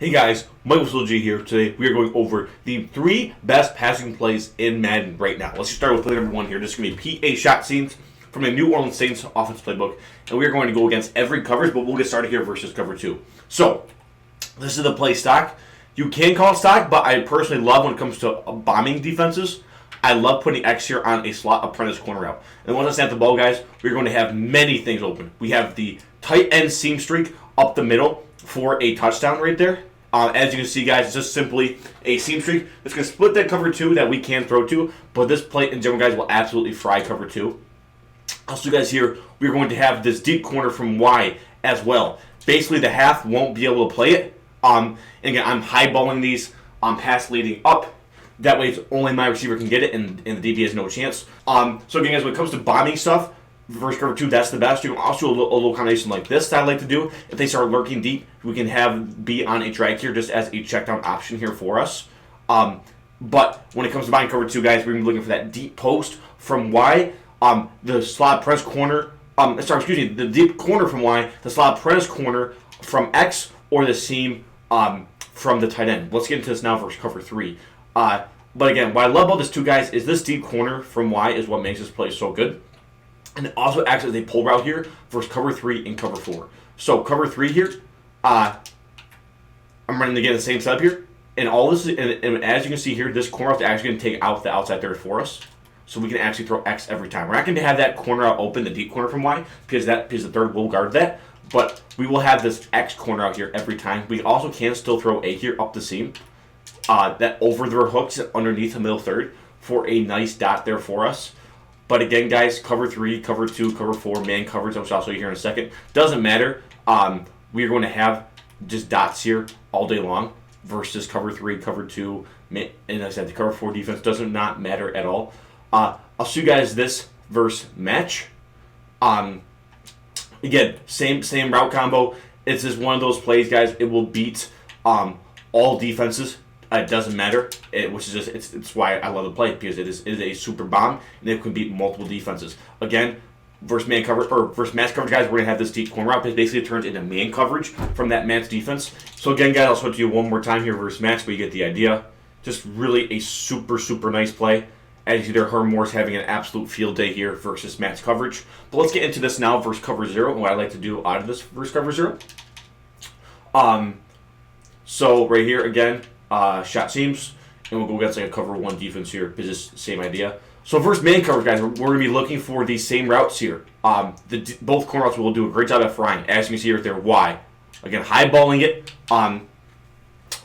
Hey guys, Michael G here. Today we are going over the 3 best passing plays in Madden right now. Let's just start with play number 1 here. This is going to be PA shot scenes from the New Orleans Saints offense playbook. And we are going to go against every coverage, but we'll get started here versus cover 2. So, this is the play stock. You can call it stock, but I personally love when it comes to bombing defenses. I love putting X here on a slot apprentice corner route. And once I snap the ball, guys, we're going to have many things open. We have the tight end seam streak up the middle for a touchdown right there. As you can see, guys, it's just simply a seam streak. It's going to split that cover 2 that we can throw to, but this play in general, guys, will absolutely fry cover 2. Also, guys, here, we're going to have this deep corner from Y as well. Basically, the half won't be able to play it. And again, I'm highballing these pass leading up. That way, only my receiver can get it, and the DB has no chance. So again, guys, when it comes to bombing stuff, versus cover 2, that's the best. You can also do a little combination like this that I like to do. If they start lurking deep, we can have be on a drag here just as a check down option here for us. But when it comes to buying cover 2, guys, we're going to be looking for that deep post from Y. The slot press corner, the deep corner from Y, the slot press corner from X, or the seam from the tight end. Let's get into this now versus cover 3. But again, what I love about this 2, guys, is this deep corner from Y is what makes this play so good. And it also acts as a pull route here versus cover 3 and cover 4. So cover 3 here, I'm running again the same setup here. And all this, and as you can see here, this corner route is actually going to take out the outside third for us. So we can actually throw X every time. We're not going to have that corner out open, the deep corner from Y, because the third will guard that. But we will have this X corner out here every time. We also can still throw A here up the seam. That over the hooks underneath the middle third for a nice dot there for us. But again, guys, cover 3, cover 2, cover 4, man coverage, which I'll show you here in a second. Doesn't matter. We are going to have just dots here all day long versus cover 3, cover 2, and like I said, the cover 4 defense does not matter at all. I'll show you guys this versus match. Again, same route combo. It's just one of those plays, guys. It will beat all defenses. It doesn't matter, which is just it's why I love the play, because it is a super bomb and it can beat multiple defenses. Again, versus man cover or versus match coverage, guys, we're gonna have this deep corner route. Basically, it turns into man coverage from that match defense. So again, guys, I'll show it to you one more time here versus match, but you get the idea. Just really a super nice play. As you see there, Herm Moore's having an absolute field day here versus match coverage. But let's get into this now versus cover 0 and what I like to do out of this versus cover 0. So right here again. Shot seams, and we'll go against like a cover 1 defense here, because it's the same idea. So versus man coverage, guys, we're going to be looking for these same routes here. Both corner routes will do a great job at frying, as you can see right there. Y, again, highballing it,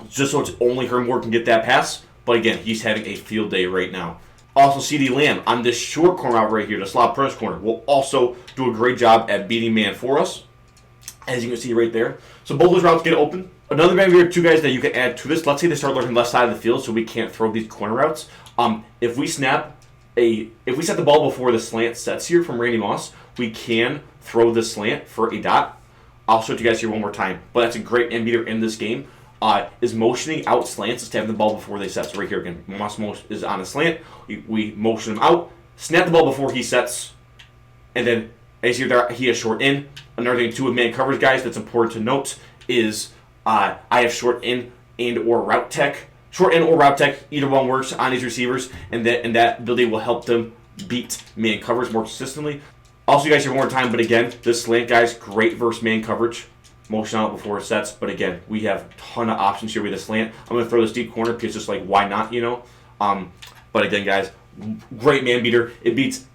just so it's only Herm Moore can get that pass. But again, he's having a field day right now. Also, CD Lamb on this short corner route right here, the slot press corner, will also do a great job at beating man for us, as you can see right there. So both those routes get open. Another maybe here, 2 guys that you can add to this. Let's say they start lurking left side of the field, so we can't throw these corner routes. If we set the ball before the slant sets here from Randy Moss, we can throw the slant for a dot. I'll show it to you guys here one more time. But that's a great end beater in this game. Is motioning out slants is to have the ball before they set. So right here again, Moss is on a slant. We motion him out, snap the ball before he sets, and then as you see there, he has short in. Another thing too with man coverage, guys, that's important to note is I have short in and or route tech. Short in or route tech, either one works on these receivers, and that ability will help them beat man coverage more consistently. Also, you guys here one more time, but again, this slant, guys, great versus man coverage. Motion out before it sets, but again, we have a ton of options here with the slant. I'm going to throw this deep corner because just like, why not, you know? But again, guys, great man beater. It beats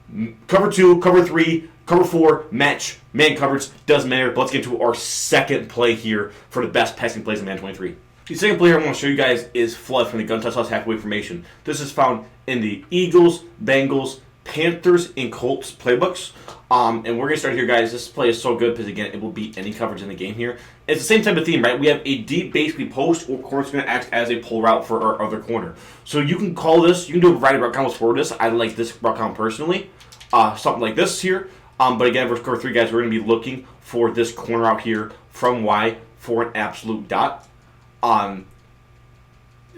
cover 2, cover 3, cover 4, match, man coverage, doesn't matter. But let's get to our second play here for the best passing plays in Madden 23. The second play I'm going to show you guys is Flood from the Gun Touch Loss Halfway Formation. This is found in the Eagles, Bengals, Panthers, and Colts playbooks. And we're going to start here, guys. This play is so good because, again, it will beat any coverage in the game here. It's the same type of theme, right? We have a deep, basically, post or corner that's going to act as a pull route for our other corner. So you can call this, you can do a variety of route combos for this. I like this route combo personally. Something like this here. But again, versus cover 3, guys, we're going to be looking for this corner out here from Y for an absolute dot.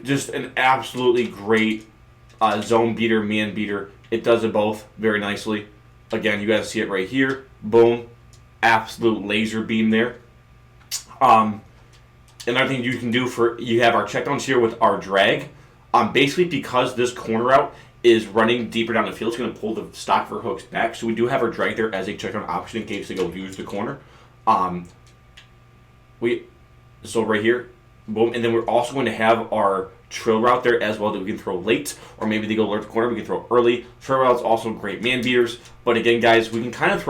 Just an absolutely great zone beater, man beater. It does it both very nicely. Again, you guys see it right here. Boom. Absolute laser beam there. Another thing you can do you have our checkdowns here with our drag. Basically, because this corner route is running deeper down the field, it's going to pull the stock for hooks back. So we do have our drag there as a checkdown option in case they go use the corner. So right here, boom, and then we're also going to have our trail route there as well that we can throw late, or maybe they go alert the corner, we can throw early. Trail route's also great man beaters, but again, guys, we can honestly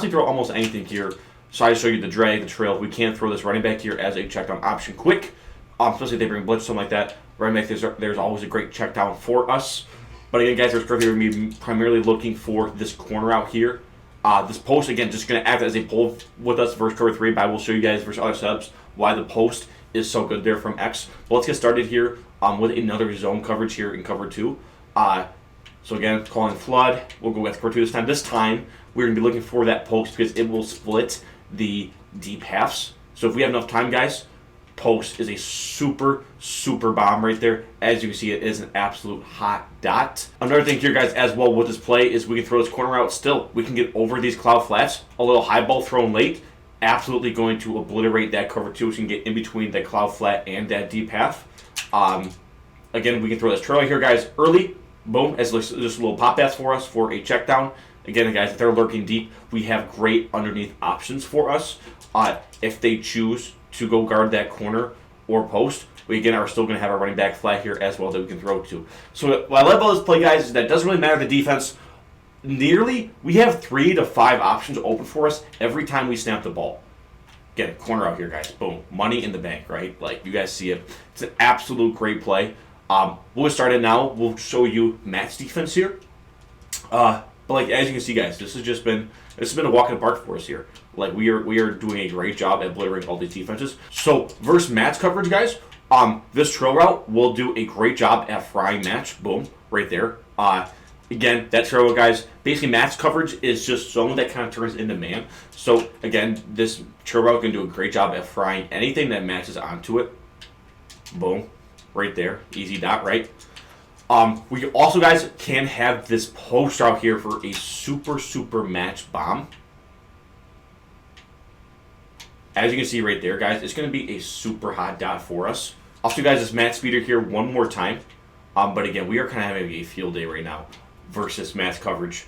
throw almost anything here. So I show you the drag, the trail. We can throw this running back here as a checkdown option quick, especially if they bring blitz, something like that. Running back, there's always a great checkdown for us. But again, guys, we're going to be primarily looking for this corner out here. This post, again, just going to act as a pull with us versus cover 3, but I will show you guys versus other setups why the post is so good there from X. But let's get started here with another zone coverage here in cover 2. So again, calling flood. We'll go with cover 2 this time. This time, we're going to be looking for that post because it will split the deep halves. So if we have enough time, guys, post is a super, super bomb right there. As you can see, it is an absolute hot dot. Another thing here, guys, as well with this play is we can throw this corner out still. We can get over these cloud flats. A little high ball thrown late. Absolutely going to obliterate that cover 2 so we can get in between that cloud flat and that deep half. Again, we can throw this trail here, guys, early. Boom, as just a little pop pass for us for a check down. Again, guys, if they're lurking deep, we have great underneath options for us. If they choose to go guard that corner or post, we again are still going to have our running back flat here as well that we can throw to. So what I love about this play, guys, is that it doesn't really matter the defense. We have 3 to 5 options open for us every time we snap the ball. Again, corner out here, guys. Boom. Money in the bank, right? Like, you guys see it. It's an absolute great play. We'll get started now. We'll show you Matt's defense here. But like as you can see, guys, this has been a walk in the park for us here. Like we are doing a great job at obliterating all these defenses. So versus Matt's coverage, guys, this trail route will do a great job at frying match. Boom, right there. Again, that trail route, guys, basically Matt's coverage is just zone that kind of turns into man. So again, this trail route can do a great job at frying anything that matches onto it. Boom, right there, easy dot, right? We also, guys, can have this post out here for a super, super match bomb. As you can see right there, guys, it's going to be a super hot dot for us. I'll show you guys this Matt speeder here one more time. But again, we are kind of having a field day right now versus Matt's coverage.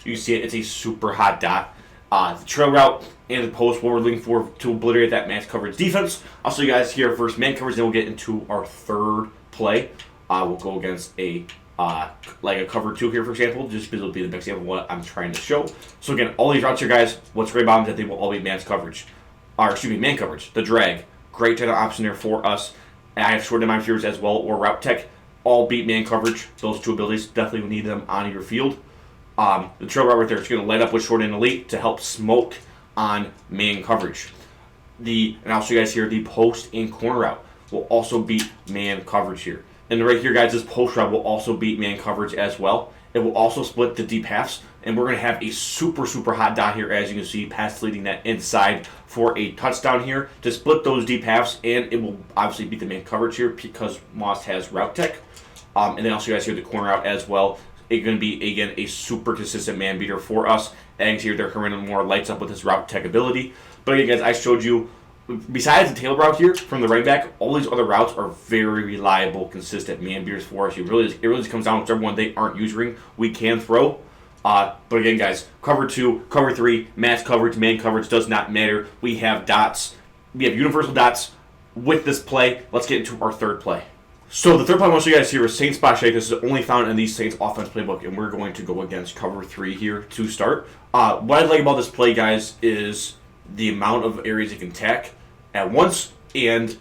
You see it, it's a super hot dot. The trail route and the post, what we're looking for to obliterate that Matt's coverage defense. I'll show you guys here versus man coverage, then we'll get into our third play. We'll go against a cover 2 here, for example, just because it'll be the best example of what I'm trying to show. So again, all these routes here, guys, what's great about them is that they will all be man coverage. Man coverage. The drag, great type of option there for us. And I have short mind fears as well, or route tech, all beat man coverage. Those 2 abilities, definitely need them on your field. The trail route right there is going to light up with short and elite to help smoke on man coverage. And I'll show you guys here, the post and corner route will also beat man coverage here. And right here, guys, this post route will also beat man coverage as well. It will also split the deep halves, and we're going to have a super, super hot dot here, as you can see, pass leading that inside for a touchdown here to split those deep halves, and it will obviously beat the man coverage here because Moss has route tech. And then I'll show you guys here the corner out as well. It's going to be, again, a super consistent man beater for us. And here they're coming in more lights up with this route tech ability. But again, guys, I showed you, besides the tail route here from the running back, all these other routes are very reliable, consistent man beaters for us. It really just comes down to whichever one they aren't using, we can throw. But again, guys, cover 2, cover 3, match coverage, man coverage does not matter. We have dots. We have universal dots with this play. Let's get into our third play. So the third play I want to show you guys here is Saints Spot Shake. This is only found in the Saints offense playbook, and we're going to go against cover 3 here to start. What I like about this play, guys, is the amount of areas it can attack at once, and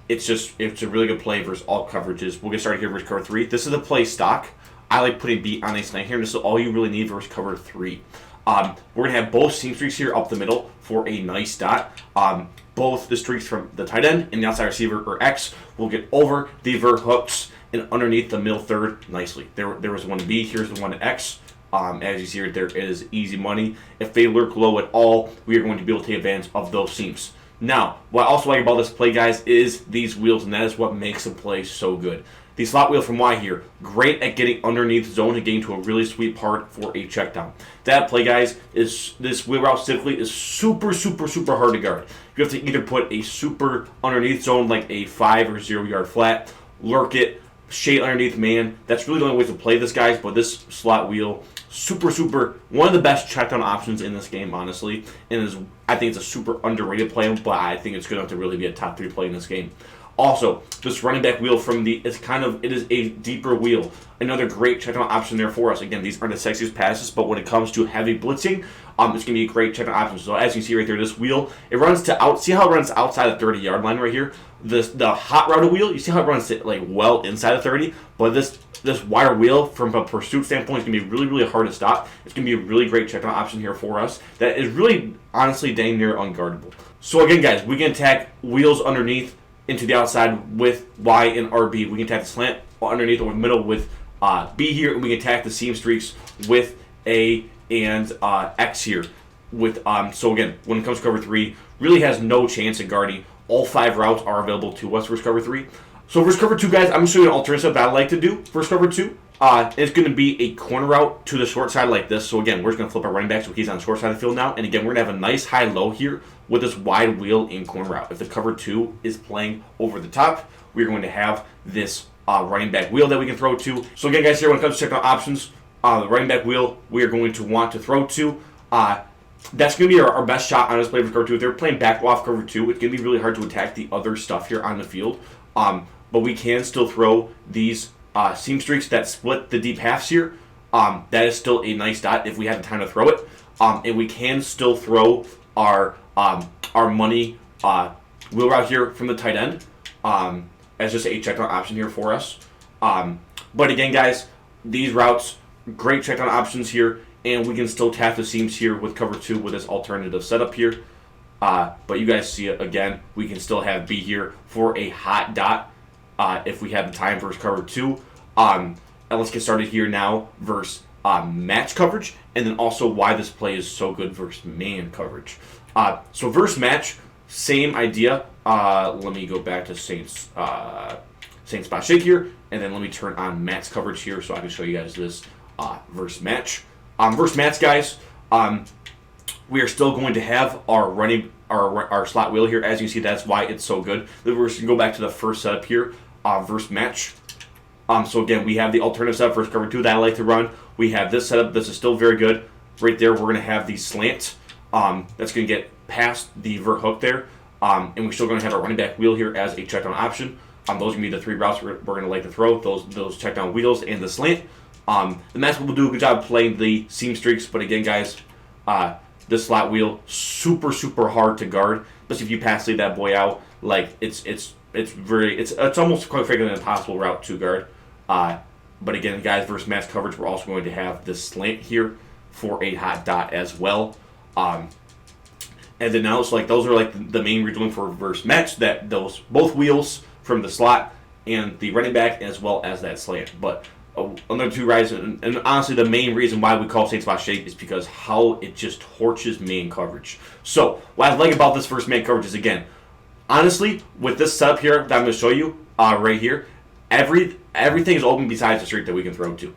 it's a really good play versus all coverages. We'll get started here versus cover 3. This is the play stock. I like putting beat on a slant here, and this is all you really need versus cover 3. We're going to have both seam streaks here up the middle for a nice dot. Both the streaks from the tight end and the outside receiver, or X, will get over the vert hooks and underneath the middle third nicely. There was one B, here's the one X. As you see right there, it is easy money. If they lurk low at all, we are going to be able to take advantage of those seams. Now, what I also like about this play, guys, is these wheels, and that is what makes the play so good. The slot wheel from Y here, great at getting underneath zone and getting to a really sweet part for a check down. That play, guys, is this wheel route specifically is super, super, super hard to guard. You have to either put a super underneath zone like a 5 or 0 yard flat, lurk it, shade underneath man. That's really the only way to play this, guys. But this slot wheel, super, super, one of the best check down options in this game, honestly. And I think it's a super underrated play, but I think it's good enough to really be a top 3 play in this game. Also, this running back wheel from it is a deeper wheel. Another great check down option there for us. Again, these aren't the sexiest passes, but when it comes to heavy blitzing, it's going to be a great check down option. So as you can see right there, this wheel, it runs to see how it runs outside the 30-yard line right here? The hot route wheel, you see how it runs to, like, well inside of 30, but this wire wheel, from a pursuit standpoint, is going to be really, really hard to stop. It's going to be a really great check down option here for us that is really, honestly, dang near unguardable. So again, guys, we can attack wheels underneath into the outside with Y and RB. We can attack the slant underneath or middle with B here, and we can attack the seam streaks with A and X here. So again, when it comes to cover 3, really has no chance at guarding. All 5 routes are available to us versus cover 3. So versus cover 2, guys, I'm going to show you an alternative that I like to do versus cover 2. It's going to be a corner route to the short side like this. So again, we're just going to flip our running back so he's on the short side of the field now. And again, we're going to have a nice high-low here with this wide wheel in corner route. If the cover 2 is playing over the top, we're going to have this running back wheel that we can throw to. So again, guys, here when it comes to checking out options, the running back wheel we are going to want to throw to. That's going to be our best shot on this play for cover 2. If they're playing back off cover 2, it's going to be really hard to attack the other stuff here on the field. But we can still throw these seam streaks that split the deep halves here. That is still a nice dot if we have the time to throw it. And we can still throw our money wheel route here from the tight end as just a check down option here for us. But again, guys, these routes, great check down options here. And we can still tap the seams here with cover 2 with this alternative setup here. But you guys see it again. We can still have B here for a hot dot if we have the time versus cover 2. And let's get started here now versus match coverage. And then also why this play is so good versus man coverage. So versus match, same idea. Let me go back to Saints spot shake here. And then let me turn on match coverage here so I can show you guys this versus match. Versus match, guys, we are still going to have our slot wheel here. As you see, that's why it's so good. Then we're going to go back to the first setup here, versus match. So again, we have the alternative setup versus cover 2 that I like to run. We have this setup. This is still very good. Right there, we're going to have the slant. That's going to get past the vert hook there. And we're still going to have our running back wheel here as a check down option. Those are going to be the 3 routes we're going to like to throw, those check down wheels and the slant. The match will do a good job playing the seam streaks, but again, guys, this slot wheel super, super hard to guard. Especially if you pass lead that boy out, like it's almost quite frankly an impossible route to guard. But again, guys, versus match coverage, we're also going to have this slant here for a hot dot as well. And then now it's like those are like the main we're doing for versus match, that those both wheels from the slot and the running back as well as that slant. But another 2 rides, and honestly, the main reason why we call Saints spot shake is because how it just torches man coverage. So what I like about this first man coverage is, again, honestly, with this setup here that I'm going to show you right here, everything is open besides the streak that we can throw to.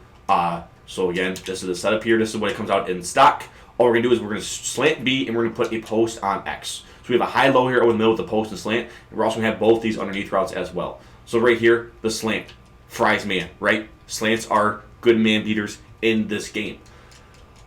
So again, this is the setup here. This is what it comes out in stock. All we're going to do is we're going to slant B and we're going to put a post on X. So we have a high-low here over the middle with the post and slant. And we're also going to have both these underneath routes as well. So right here, the slant fries man, right? Slants are good man beaters in this game.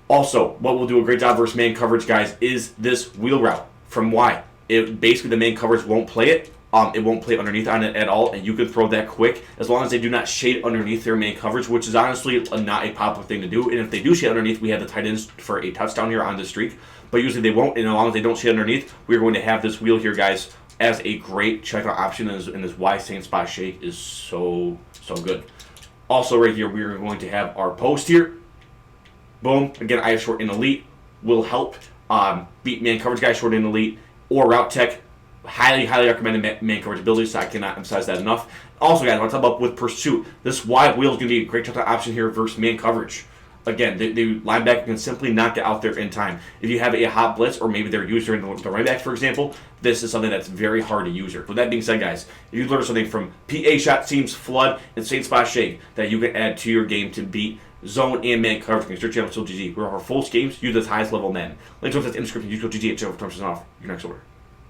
Also, what will do a great job versus man coverage, guys, is this wheel route from Y. Basically, the man coverage won't play it. It won't play underneath on it at all, and you can throw that quick as long as they do not shade underneath their man coverage, which is honestly not a popular thing to do. And if they do shade underneath, we have the tight ends for a touchdown here on this streak. But usually they won't, and as long as they don't shade underneath, we're going to have this wheel here, guys, as a great checkout option. And this Y Saints spot shake is so good. Also, right here, we are going to have our post here. Boom. Again, I have short and elite will help beat man coverage guys short and elite or route tech. Highly recommended man coverage ability, so I cannot emphasize that enough. Also, guys, I want to talk about with pursuit. This wide wheel is going to be a great checkout option here versus man coverage. again, the linebacker can simply not get out there in time. If you have a hot blitz, or maybe they're used during the running backs, for example, this is something that's very hard to use here. With that being said, guys, if you learn something from PA shot, seams, flood, and same spot shake that you can add to your game to beat zone and man coverage, make sure to check out GG. We're our full schemes, use the highest level men. Links to the description. Use code GG at 12% off your next order.